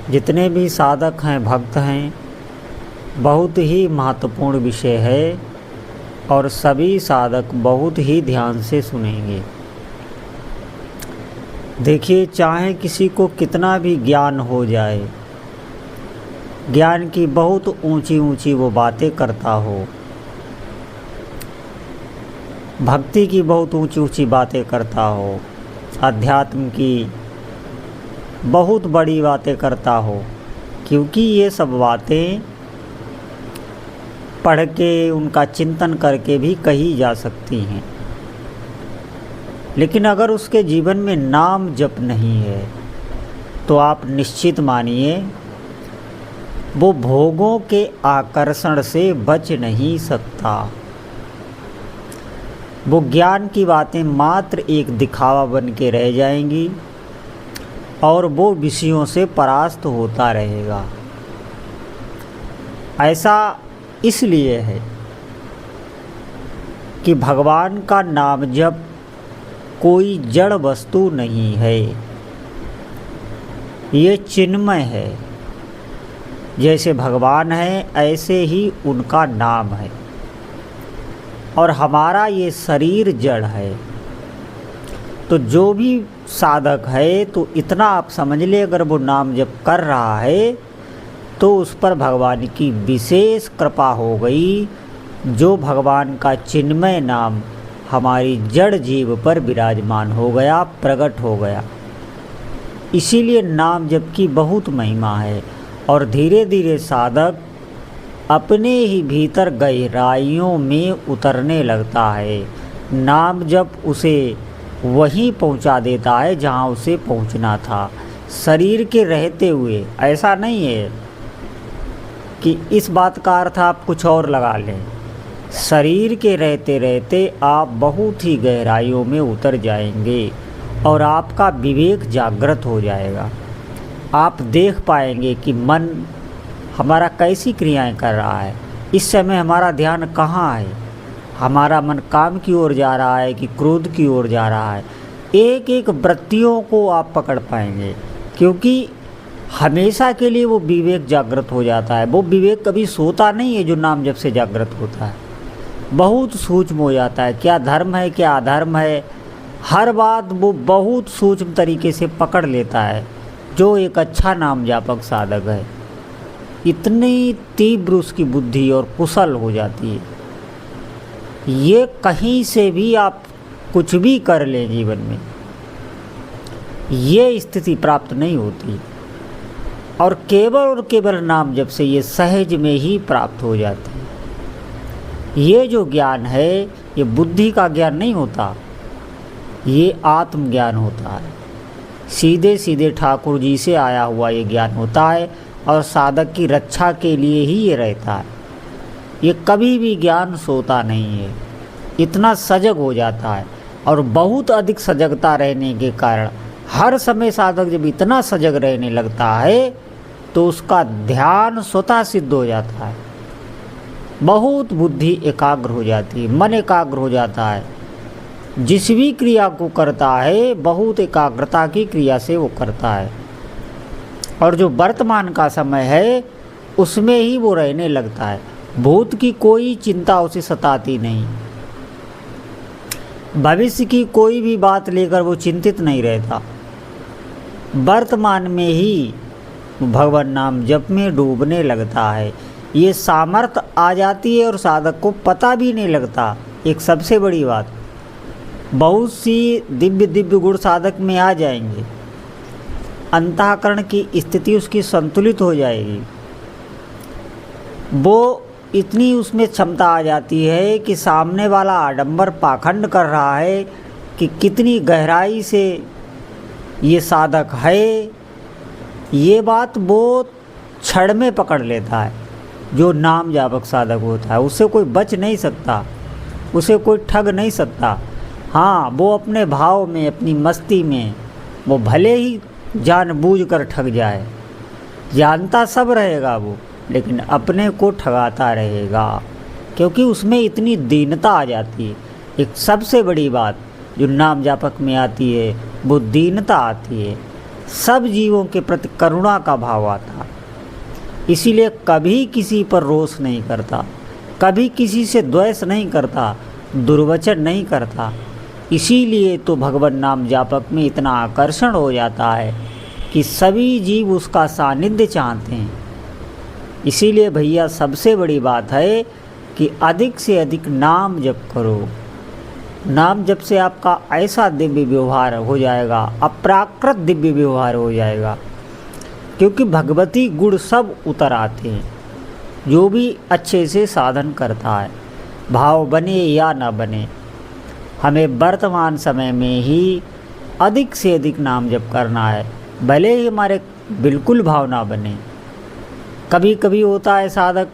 जितने भी साधक हैं, भक्त हैं, बहुत ही महत्वपूर्ण विषय है और सभी साधक बहुत ही ध्यान से सुनेंगे। देखिए, चाहे किसी को कितना भी ज्ञान हो जाए, ज्ञान की बहुत ऊंची ऊंची वो बातें करता हो, भक्ति की बहुत ऊंची ऊंची बातें करता हो, अध्यात्म की बहुत बड़ी बातें करता हो, क्योंकि ये सब बातें पढ़ के उनका चिंतन करके भी कही जा सकती हैं। लेकिन अगर उसके जीवन में नाम जप नहीं है तो आप निश्चित मानिए वो भोगों के आकर्षण से बच नहीं सकता। वो ज्ञान की बातें मात्र एक दिखावा बन के रह जाएंगी और वो विषयों से परास्त होता रहेगा। ऐसा इसलिए है कि भगवान का नाम जप कोई जड़ वस्तु नहीं है, ये चिन्मय है। जैसे भगवान है ऐसे ही उनका नाम है, और हमारा ये शरीर जड़ है। तो जो भी साधक है तो इतना आप समझ ले, अगर वो नाम जप कर रहा है तो उस पर भगवान की विशेष कृपा हो गई, जो भगवान का चिन्मय नाम हमारी जड़ जीव पर विराजमान हो गया, प्रकट हो गया। इसीलिए नाम जप की बहुत महिमा है और धीरे धीरे साधक अपने ही भीतर गहराइयों में उतरने लगता है। नाम जप उसे वहीं पहुंचा देता है जहां उसे पहुंचना था, शरीर के रहते हुए। ऐसा नहीं है कि इस बात का अर्थ आप कुछ और लगा लें। शरीर के रहते रहते आप बहुत ही गहराइयों में उतर जाएंगे और आपका विवेक जागृत हो जाएगा। आप देख पाएंगे कि मन हमारा कैसी क्रियाएं कर रहा है, इस समय हमारा ध्यान कहाँ है, हमारा मन काम की ओर जा रहा है कि क्रोध की ओर जा रहा है। एक एक वृत्तियों को आप पकड़ पाएंगे, क्योंकि हमेशा के लिए वो विवेक जागृत हो जाता है। वो विवेक कभी सोता नहीं है जो नाम जब से जागृत होता है, बहुत सूक्ष्म हो जाता है। क्या धर्म है, क्या अधर्म है, हर बात वो बहुत सूक्ष्म तरीके से पकड़ लेता है जो एक अच्छा नाम जापक साधक है। इतनी तीव्र उसकी बुद्धि और कुशल हो जाती है, ये कहीं से भी आप कुछ भी कर लें जीवन में, ये स्थिति प्राप्त नहीं होती। और केवल नाम जप से ये सहज में ही प्राप्त हो जाती है। ये जो ज्ञान है ये बुद्धि का ज्ञान नहीं होता, ये आत्मज्ञान होता है। सीधे सीधे ठाकुर जी से आया हुआ ये ज्ञान होता है और साधक की रक्षा के लिए ही ये रहता है। ये कभी भी ज्ञान सोता नहीं है, इतना सजग हो जाता है। और बहुत अधिक सजगता रहने के कारण हर समय साधक जब इतना सजग रहने लगता है तो उसका ध्यान स्वतः सिद्ध हो जाता है। बहुत बुद्धि एकाग्र हो जाती है, मन एकाग्र हो जाता है। जिस भी क्रिया को करता है बहुत एकाग्रता की क्रिया से वो करता है, और जो वर्तमान का समय है उसमें ही वो रहने लगता है। भूत की कोई चिंता उसे सताती नहीं, भविष्य की कोई भी बात लेकर वो चिंतित नहीं रहता। वर्तमान में ही भगवान नाम जप में डूबने लगता है। ये सामर्थ्य आ जाती है और साधक को पता भी नहीं लगता। एक सबसे बड़ी बात, बहुत सी दिव्य दिव्य गुण साधक में आ जाएंगे, अंतःकरण की स्थिति उसकी संतुलित हो जाएगी। वो इतनी उसमें क्षमता आ जाती है कि सामने वाला आडंबर पाखंड कर रहा है कि कितनी गहराई से ये साधक है, ये बात वो क्षण में पकड़ लेता है। जो नाम जापक साधक होता है उससे कोई बच नहीं सकता, उसे कोई ठग नहीं सकता। हाँ, वो अपने भाव में, अपनी मस्ती में वो भले ही जानबूझकर ठग जाए, जानता सब रहेगा वो, लेकिन अपने को ठगाता रहेगा, क्योंकि उसमें इतनी दीनता आ जाती है। एक सबसे बड़ी बात जो नाम जापक में आती है वो दीनता आती है। सब जीवों के प्रति करुणा का भाव आता, इसीलिए कभी किसी पर रोष नहीं करता, कभी किसी से द्वेष नहीं करता, दुर्वचन नहीं करता। इसीलिए तो भगवान नाम जापक में इतना आकर्षण हो जाता है कि सभी जीव उसका सानिध्य चाहते हैं। इसीलिए भैया सबसे बड़ी बात है कि अधिक से अधिक नाम जप करो। नाम जप से आपका ऐसा दिव्य व्यवहार हो जाएगा, अप्राकृत दिव्य व्यवहार हो जाएगा, क्योंकि भगवती गुण सब उतर आते हैं। जो भी अच्छे से साधन करता है, भाव बने या न बने, हमें वर्तमान समय में ही अधिक से अधिक नाम जप करना है, भले ही हमारे बिल्कुल भाव ना बने। कभी कभी होता है साधक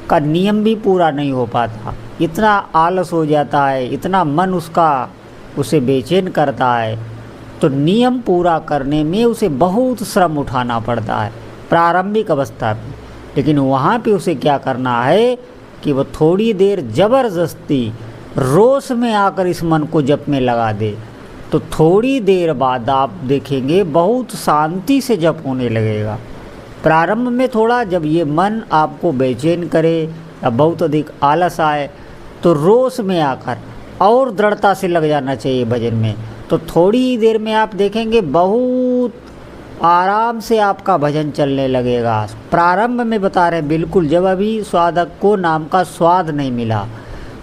का नियम भी पूरा नहीं हो पाता, इतना आलस हो जाता है, इतना मन उसका उसे बेचैन करता है, तो नियम पूरा करने में उसे बहुत श्रम उठाना पड़ता है प्रारंभिक अवस्था में। लेकिन वहाँ पे उसे क्या करना है कि वो थोड़ी देर ज़बरदस्ती रोष में आकर इस मन को जप में लगा दे, तो थोड़ी देर बाद आप देखेंगे बहुत शांति से जप होने लगेगा। प्रारंभ में थोड़ा जब ये मन आपको बेचैन करे या बहुत अधिक आलस आए, तो रोष में आकर और दृढ़ता से लग जाना चाहिए भजन में, तो थोड़ी ही देर में आप देखेंगे बहुत आराम से आपका भजन चलने लगेगा। प्रारंभ में बता रहे हैं बिल्कुल, जब अभी साधक को नाम का स्वाद नहीं मिला,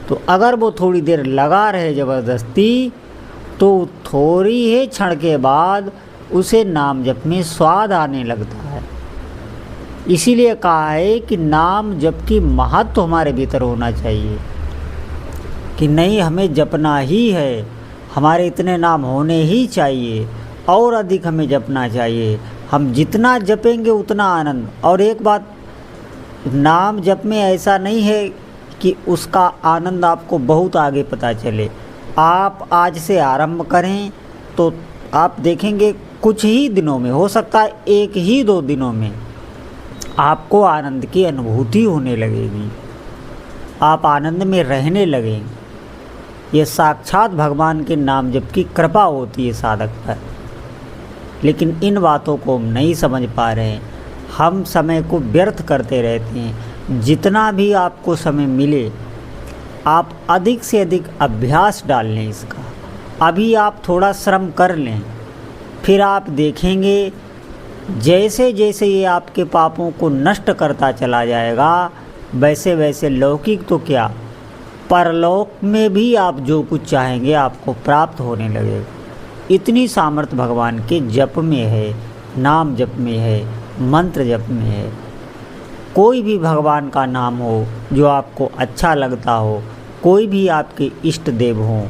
तो अगर वो थोड़ी देर लगा रहे ज़बरदस्ती, तो थोड़ी ही क्षण के बाद उसे नाम जप में स्वाद आने लगता है। इसीलिए कहा है कि नाम जप की महत्व हमारे भीतर होना चाहिए कि नहीं, हमें जपना ही है, हमारे इतने नाम होने ही चाहिए, और अधिक हमें जपना चाहिए। हम जितना जपेंगे उतना आनंद। और एक बात, नाम जप में ऐसा नहीं है कि उसका आनंद आपको बहुत आगे पता चले। आप आज से आरंभ करें तो आप देखेंगे कुछ ही दिनों में, हो सकता है 1 ही 2 दिनों में, आपको आनंद की अनुभूति होने लगेगी, आप आनंद में रहने लगेंगे। ये साक्षात भगवान के नाम जप की कृपा होती है साधक पर। लेकिन इन बातों को हम नहीं समझ पा रहे हैं, हम समय को व्यर्थ करते रहते हैं। जितना भी आपको समय मिले, आप अधिक से अधिक अभ्यास डाल लें इसका। अभी आप थोड़ा श्रम कर लें, फिर आप देखेंगे जैसे जैसे ये आपके पापों को नष्ट करता चला जाएगा, वैसे वैसे लौकिक तो क्या, परलोक में भी आप जो कुछ चाहेंगे आपको प्राप्त होने लगेगा। इतनी सामर्थ्य भगवान के जप में है, नाम जप में है, मंत्र जप में है। कोई भी भगवान का नाम हो जो आपको अच्छा लगता हो, कोई भी आपके इष्ट देव हों,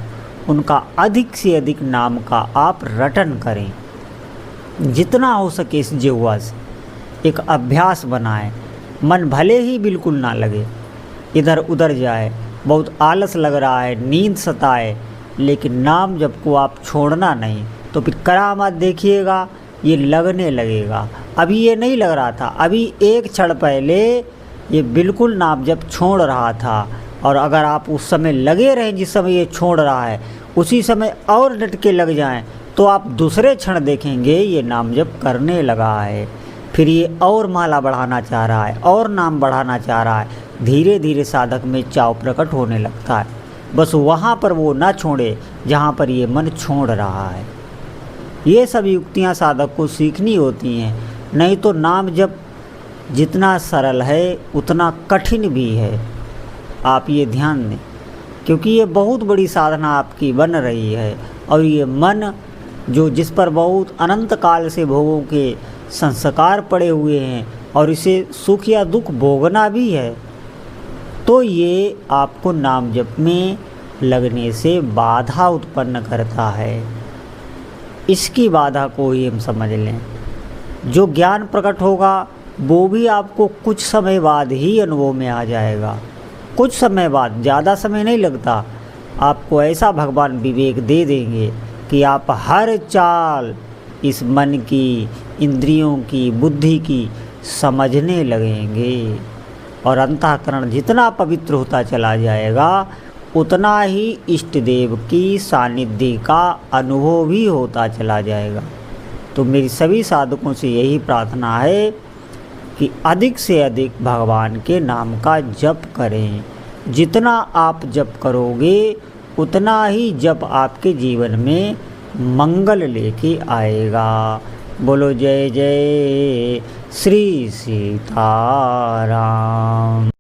उनका अधिक से अधिक नाम का आप रटन करें। जितना हो सके इस जिह्वा से एक अभ्यास बनाएं। मन भले ही बिल्कुल ना लगे, इधर उधर जाए, बहुत आलस लग रहा है, नींद सताए, लेकिन नाम जप को आप छोड़ना नहीं, तो फिर करामात देखिएगा, ये लगने लगेगा। अभी ये नहीं लग रहा था, अभी एक क्षण पहले ये बिल्कुल नाम जप छोड़ रहा था, और अगर आप उस समय लगे रहें जिस समय ये छोड़ रहा है, उसी समय और डट के लग जाएं, तो आप दूसरे क्षण देखेंगे ये नाम जप करने लगा है। फिर ये और माला बढ़ाना चाह रहा है, और नाम बढ़ाना चाह रहा है। धीरे धीरे साधक में चाव प्रकट होने लगता है। बस वहाँ पर वो ना छोड़े जहाँ पर ये मन छोड़ रहा है। ये सब युक्तियाँ साधक को सीखनी होती हैं, नहीं तो नाम जप जितना सरल है उतना कठिन भी है। आप ये ध्यान दें, क्योंकि ये बहुत बड़ी साधना आपकी बन रही है, और ये मन जो जिस पर बहुत अनंत काल से भोगों के संस्कार पड़े हुए हैं, और इसे सुख या दुख भोगना भी है, तो ये आपको नाम जप में लगने से बाधा उत्पन्न करता है। इसकी बाधा को ही हम समझ लें। जो ज्ञान प्रकट होगा वो भी आपको कुछ समय बाद ही अनुभव में आ जाएगा। कुछ समय बाद, ज़्यादा समय नहीं लगता। आपको ऐसा भगवान विवेक दे देंगे कि आप हर चाल इस मन की, इंद्रियों की, बुद्धि की समझने लगेंगे, और अंतःकरण जितना पवित्र होता चला जाएगा उतना ही इष्ट देव की सानिध्य का अनुभव भी होता चला जाएगा। तो मेरी सभी साधकों से यही प्रार्थना है कि अधिक से अधिक भगवान के नाम का जप करें। जितना आप जप करोगे उतना ही जप आपके जीवन में मंगल लेके आएगा। बोलो जय जय श्री सीताराम।